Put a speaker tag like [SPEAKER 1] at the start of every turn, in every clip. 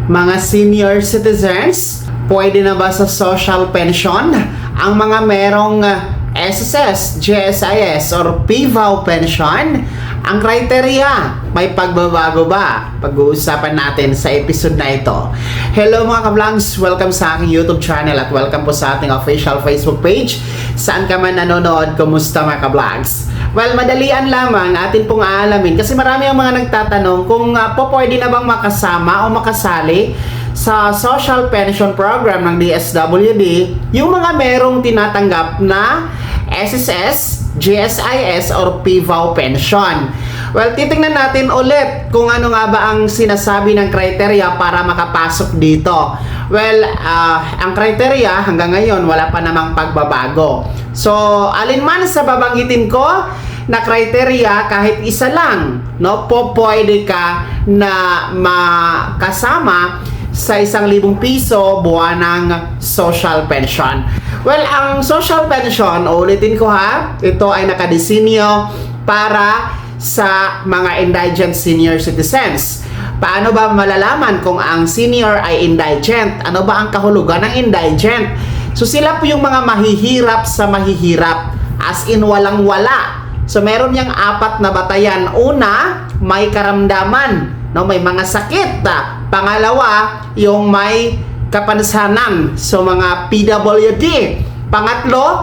[SPEAKER 1] Mga senior citizens, pwede na ba sa social pension ang mga merong SSS, GSIS or PVAW pension? Ang criteria, may pagbabago ba? Pag-uusapan natin sa episode na ito. Hello mga ka-vlogs, welcome sa aking YouTube channel at welcome po sa ating official Facebook page. Saan ka man nanonood, kumusta mga ka-vlogs? Well, madalian lamang atin pong aalamin kasi marami ang mga nagtatanong kung pwede na bang makasama o makasali sa social pension program ng DSWD yung mga merong tinatanggap na SSS, GSIS or PVAW pension. Well, titingnan natin ulit kung ano nga ba ang sinasabi ng criteria para makapasok dito. Well, ang criteria hanggang ngayon wala pa namang pagbabago. So, alinman sa babanggitin ko na criteria, kahit isa lang, no, pwede ka na makasama sa 1,000 piso buwanang social pension. Well, ang social pension, ulitin ko ha, ito ay nakadesinyo para sa mga indigent senior citizens. Paano ba malalaman kung ang senior ay indigent? Ano ba ang kahulugan ng indigent? So sila po yung mga mahihirap sa mahihirap, as in walang-wala. So meron yang 4 na batayan. Una, may karamdaman, no, may mga sakit. Pangalawa, yung may kapansanan, so mga PWD. Pangatlo,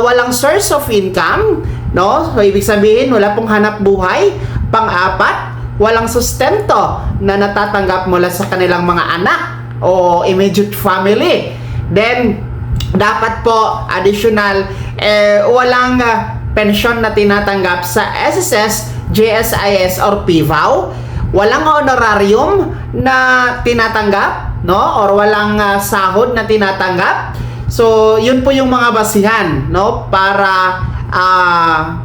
[SPEAKER 1] walang source of income, no? So ibig sabihin wala pong hanap buhay. Pang-apat, walang sustento na natatanggap mula sa kanilang mga anak o immediate family. Then dapat po additional walang pensyon na tinatanggap sa SSS, GSIS or PVAW. Walang honorarium na tinatanggap, no? Or walang sahod na tinatanggap. So, yun po yung mga basihan, no? Para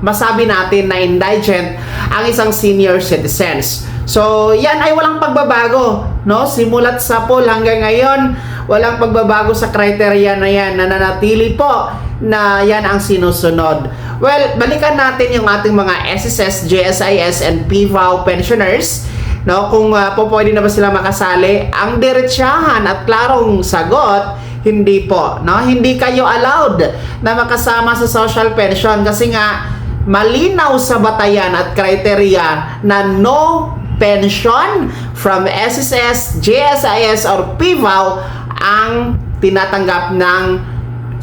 [SPEAKER 1] masabi natin na indigent ang isang senior citizens. So, yan ay walang pagbabago, no? Simulat sa poll hanggang ngayon, walang pagbabago sa criteria na yan. Nananatili po na yan ang sinusunod. Well, balikan natin yung ating mga SSS, GSIS, and PVAW pensioners. No, kung pwede na ba sila makasali? Ang diretsahan at klarong sagot, hindi po. No? Hindi kayo allowed na makasama sa social pension kasi nga malinaw sa batayan at criteria na no pension from SSS, GSIS or PVAW ang tinatanggap ng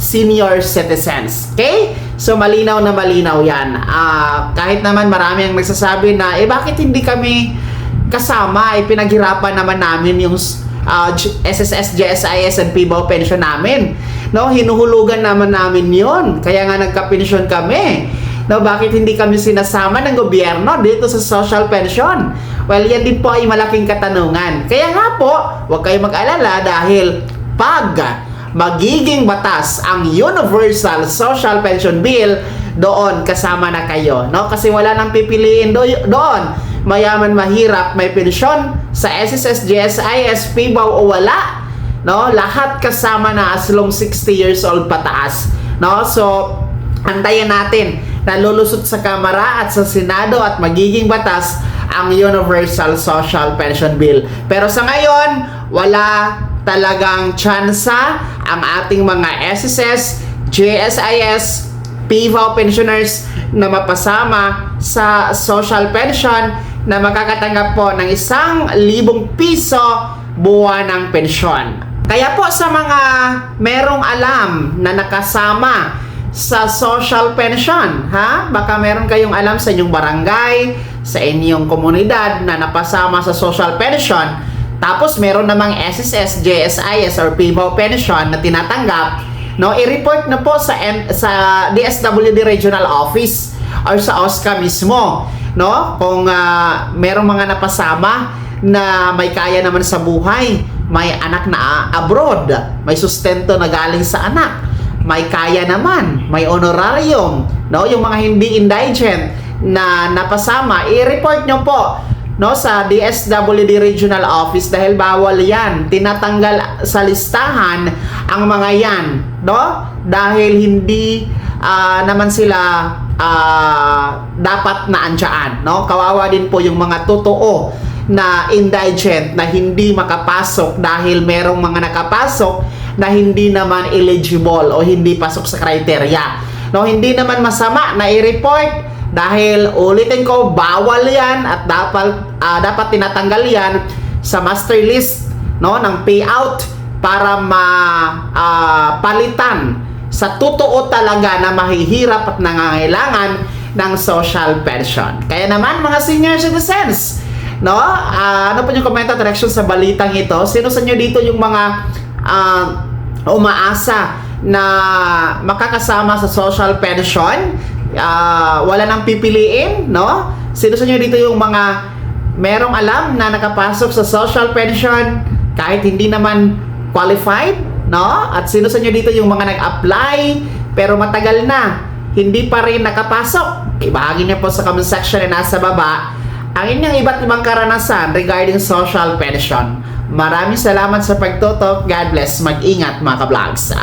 [SPEAKER 1] senior citizens. Okay? So malinaw na malinaw yan. Kahit naman marami ang nagsasabi na bakit hindi kami kasama, pinaghirapan naman namin yung SSS, GSIS and PVAW pension namin, no? Hinuhulugan naman namin yon, kaya nga nagka-pension kami, no? Bakit hindi kami sinasama ng gobyerno dito sa social pension? Well, yan din po ay malaking katanungan. Kaya nga po, huwag kayong mag-alala dahil pag magiging batas ang Universal Social Pension Bill, doon kasama na kayo, no? Kasi wala nang pipiliin doon. Mayaman, mahirap, may pensyon sa SSS, GSIS, PVAW o wala, no? Lahat kasama na as long 60 years old pataas, no? So, antayin natin na lulusot sa Kamara at sa Senado at magiging batas ang Universal Social Pension Bill. Pero sa ngayon, wala talagang tsansa ang ating mga SSS, GSIS, PVAW pensioners na mapasama sa social pension na makakatanggap po ng 1,000 piso buwanang pensyon. Kaya po sa mga merong alam na nakasama sa social pension, ha? Baka meron kayong alam sa inyong barangay, sa inyong komunidad na napasama sa social pension, tapos meron namang SSS, GSIS or PVAW pension na tinatanggap, no? I-report na po sa DSWD Regional Office or sa OSCA mismo, no? Kung merong mga napasama na may kaya naman sa buhay, may anak na abroad, may sustento na galing sa anak, may kaya naman, may honorarium, no? Yung mga hindi indigent na napasama, i-report nyo po, no, sa DSWD Regional Office dahil bawal yan. Tinatanggal sa listahan ang mga yan, no? Dahil hindi naman sila dapat na andyan, no? Kawawa din po yung mga totoo na indigent na hindi makapasok dahil merong mga nakapasok na hindi naman eligible o hindi pasok sa criteria. No, hindi naman masama na i-report dahil ulitin ko, bawal yan at dapat tinatanggal yan sa master list, no, ng payout para palitan sa totoo talaga na mahihirap at nangangailangan ng social pension. Kaya naman mga senior citizens, no, ano po yung komento at reaction sa balitang ito? Sino sa inyo dito yung mga umaasa na makakasama sa social pension? Wala nang pipiliin, no? Sino sa inyo dito yung mga merong alam na nakapasok sa social pension kahit hindi naman qualified, no? At sino sa inyo dito yung mga nag-apply pero matagal na hindi pa rin nakapasok? Ibahagi niyo po sa comment section na nasa baba ang inyong iba't ibang karanasan regarding social pension. Maraming salamat sa pagtutok. God bless. Mag-ingat mga ka-vlogs.